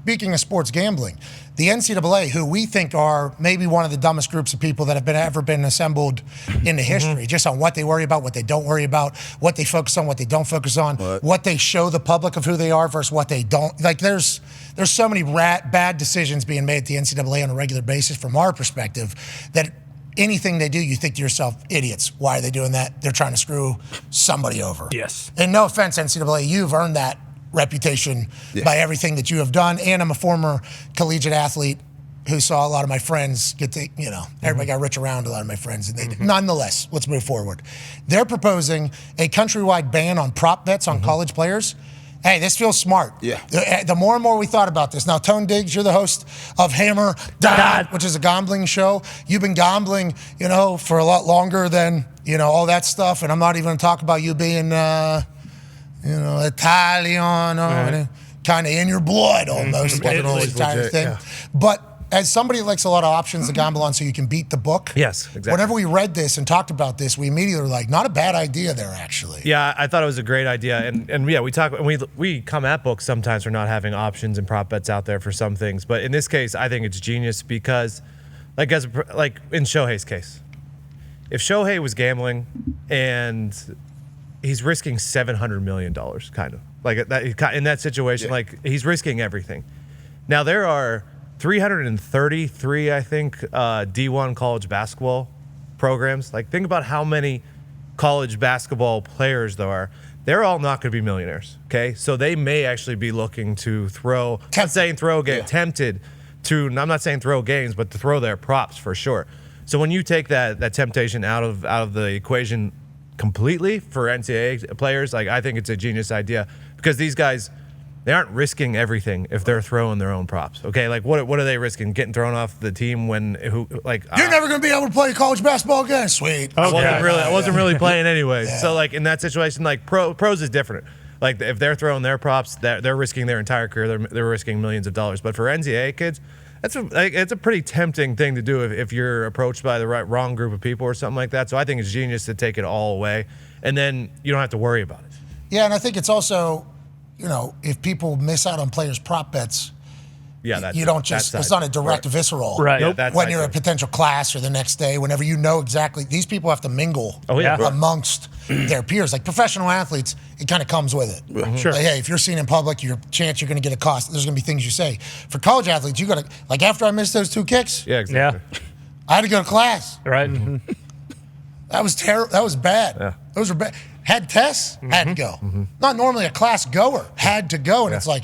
speaking of sports gambling, the NCAA, who we think are maybe one of the dumbest groups of people that have ever been assembled in the history, just on what they worry about, what they don't worry about, what they focus on, what they don't focus on, what they show the public of who they are versus what they don't. Like, there's so many bad decisions being made at the NCAA on a regular basis from our perspective that anything they do, you think to yourself, idiots. Why are they doing that? They're trying to screw somebody over. Yes. And no offense, NCAA, you've earned that reputation by everything that you have done. And I'm a former collegiate athlete who saw a lot of my friends get to, everybody got rich around a lot of my friends. And they nonetheless, let's move forward. They're proposing a countrywide ban on prop bets on college players. Hey, this feels smart. Yeah. The more and more we thought about this. Now, Tone Diggs, you're the host of Hammer Dad, which is a gambling show. You've been gambling, for a lot longer than, all that stuff. And I'm not even going to talk about you being, Italiano, kind of in your blood almost. This entire thing. Yeah. But as somebody that likes a lot of options to gamble on so you can beat the book. Yes, exactly. Whenever we read this and talked about this, we immediately were like, not a bad idea there, actually. Yeah, I thought it was a great idea. And we come at books sometimes for not having options and prop bets out there for some things. But in this case, I think it's genius because, like in Shohei's case, if Shohei was gambling and he's risking $700 million, kind of. Like that, in that situation, like he's risking everything. Now, there are 333, I think, D1 college basketball programs. Like, think about how many college basketball players there are. They're all not going to be millionaires, okay? So they may actually be looking to throw, tempted to, I'm not saying throw games, but to throw their props for sure. So when you take that temptation out of the equation completely for NCAA players, like, I think it's a genius idea because these guys, they aren't risking everything if they're throwing their own props. Okay, like what are they risking? Getting thrown off the team you're never going to be able to play college basketball again. Sweet. I wasn't really playing anyway. Yeah. So like in that situation, like pros is different. Like if they're throwing their props, they're risking their entire career. They're risking millions of dollars. But for NCAA kids, it's a pretty tempting thing to do if you're approached by the wrong group of people or something like that. So I think it's genius to take it all away, and then you don't have to worry about it. Yeah, and I think it's also, if people miss out on players' prop bets, you don't just, it's not a direct visceral. Right. Nope. When you're a potential class or the next day, whenever you know exactly, these people have to mingle amongst their peers. Like professional athletes, it kind of comes with it. Mm-hmm. Sure. Like, hey, if you're seen in public, your chance you're going to get a cost. There's going to be things you say. For college athletes, you got to, like after I missed those 2 kicks, exactly. I had to go to class. Right. Mm-hmm. That was terrible. That was bad. Yeah. Those were bad. Had tests, had to go. Mm-hmm. Not normally a class goer, had to go. And it's like,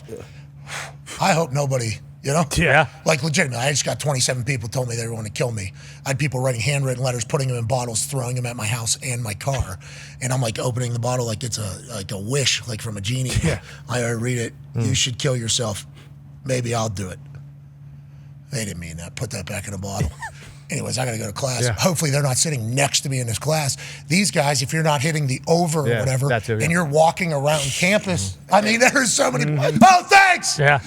I hope nobody, Yeah. Like legitimately, I just got 27 people told me they were going to kill me. I had people writing handwritten letters, putting them in bottles, throwing them at my house and my car. And I'm like opening the bottle like it's a wish, like from a genie. Yeah. I read it. You should kill yourself. Maybe I'll do it. They didn't mean that. Put that back in a bottle. Anyways, I got to go to class. Yeah. Hopefully they're not sitting next to me in this class. These guys, if you're not hitting the over or whatever, and you're walking around campus, I mean, there's so many, oh, thanks! Yeah.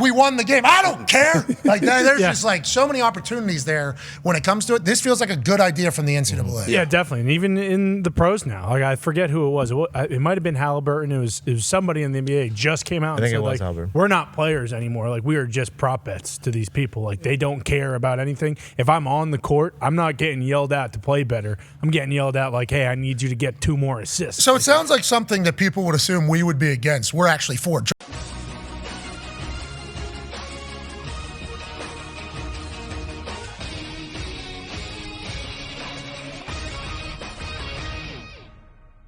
We won the game. I don't care. Like, there's just like so many opportunities there when it comes to it. This feels like a good idea from the NCAA. Yeah, definitely. And even in the pros now, like I forget who it was. It might have been Halliburton. It was somebody in the NBA just came out and said, like, we're not players anymore. Like, we are just prop bets to these people. Like, they don't care about anything. If I'm on the court, I'm not getting yelled at to play better. I'm getting yelled at like, hey, I need you to get 2 more assists. So it sounds like something that people would assume we would be against. We're actually for.